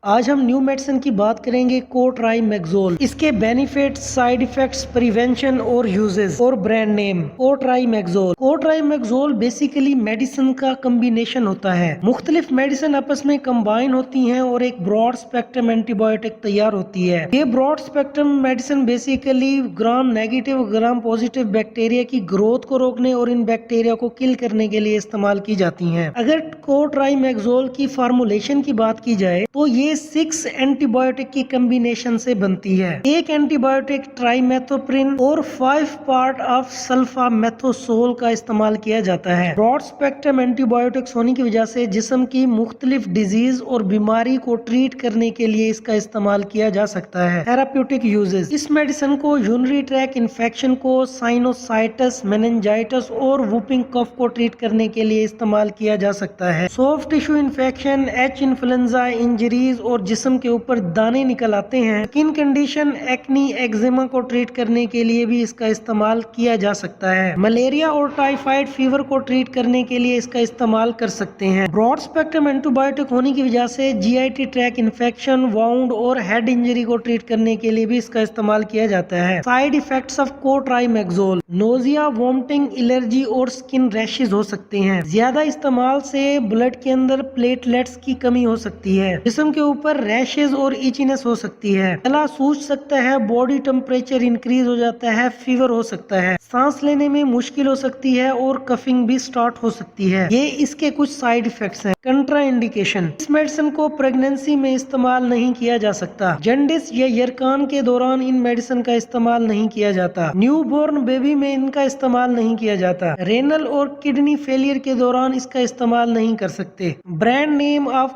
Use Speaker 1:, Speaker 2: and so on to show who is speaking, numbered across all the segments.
Speaker 1: आज हम new medicine की बात करेंगे कोट्राइमेक्सोल। इसके बेनिफिट्स, साइड इफेक्ट्स, प्रिवेंशन और यूजेस और ब्रांड नेम। कोट्राइमेक्सोल बेसिकली मेडिसिन का कम्बिनेशन होता है। मुख्तलिफ मेडिसिन आपस में कंबाइन होती हैं और एक ब्रॉड स्पेक्ट्रम एंटीबायोटिक तैयार होती है। ये broad spectrum medicine basically gram negative gram positive bacteria की ग्रोथ को रोकने और इन बैक्टीरिया को किल करने के लिए इस्तेमाल की जाती हैं। अगर कोट्राइमेक्सोल की फार्मूलेशन की बात की जाए तो ये 6 एंटीबायोटिक की कॉम्बिनेशन से बनती है। एक एंटीबायोटिक ट्राइमेथोप्रिन और 5 पार्ट ऑफ सल्फामेथोसोल का इस्तेमाल किया जाता है। ब्रॉड स्पेक्ट्रम एंटीबायोटिक्स होने की वजह से जिस्म की मुख्तलिफ डिजीज और बीमारी को ट्रीट करने के लिए इसका इस्तेमाल किया जा सकता है। थेराप्यूटिक यूजेस, इस मेडिसिन को यूरिनरी ट्रैक इन्फेक्शन को, साइनोसाइटिस, मेनिंजाइटिस और वुपिंग कफ को ट्रीट करने के लिए इस्तेमाल किया जा सकता है। Soft tissue infection, H influenza, injuries और जिस्म के ऊपर दाने निकल आते हैं, स्किन कंडीशन, एक्नी, एक्जिमा को ट्रीट करने के लिए भी इसका इस्तेमाल किया जा सकता है। मलेरिया और टाइफाइड फीवर को ट्रीट करने के लिए इसका इस्तेमाल कर सकते हैं। ब्रॉड स्पेक्ट्रम एंटीबायोटिक होने की वजह से जीआईटी ट्रैक इन्फेक्शन, वाउंड और हेड इंजरी को ट्रीट करने के लिए भी इसका इस्तेमाल किया जाता है। Side effects of cotrimoxazole, nausea, vomiting, allergy और स्किन रैशेज हो सकते हैं। ज्यादा इस्तेमाल से ब्लड के अंदर प्लेटलेट्स की कमी हो सकती है। जिस्म के ऊपर रैशेज और इचीनेस हो सकती है। गला सूज सकता है, बॉडी टेम्परेचर इंक्रीज हो जाता है, फीवर हो सकता है, सांस लेने में मुश्किल हो सकती है और कफिंग भी स्टार्ट हो सकती है। ये इसके कुछ साइड इफेक्ट्स हैं। कंट्रा इंडिकेशन, इस मेडिसिन को प्रेगनेंसी में इस्तेमाल नहीं किया जा सकता। जंडिस या यरकान के दौरान इन मेडिसिन का इस्तेमाल नहीं किया जाता। न्यू बोर्न बेबी में इनका इस्तेमाल नहीं किया जाता। रेनल और किडनी फेलियर के दौरान इसका इस्तेमाल नहीं कर सकते। ब्रांड नेम ऑफ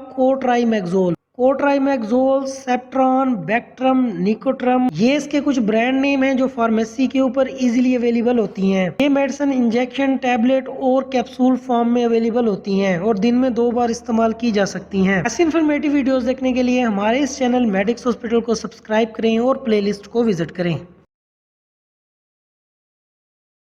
Speaker 1: कोट्राइमेक्सोल, सेप्ट्रॉन, बैक्ट्रम, निकोट्रम, ये इसके कुछ ब्रांड नेम हैं जो फार्मेसी के ऊपर इजीली अवेलेबल होती हैं। ये मेडिसिन इंजेक्शन, टैबलेट और कैप्सूल फॉर्म में अवेलेबल होती हैं और दिन में 2 बार इस्तेमाल की जा सकती हैं। ऐसी इन्फॉर्मेटिव वीडियोस देखने के लिए हमारे इस चैनल मेडिक्स हॉस्पिटल को सब्सक्राइब करें और प्लेलिस्ट को विजिट करें।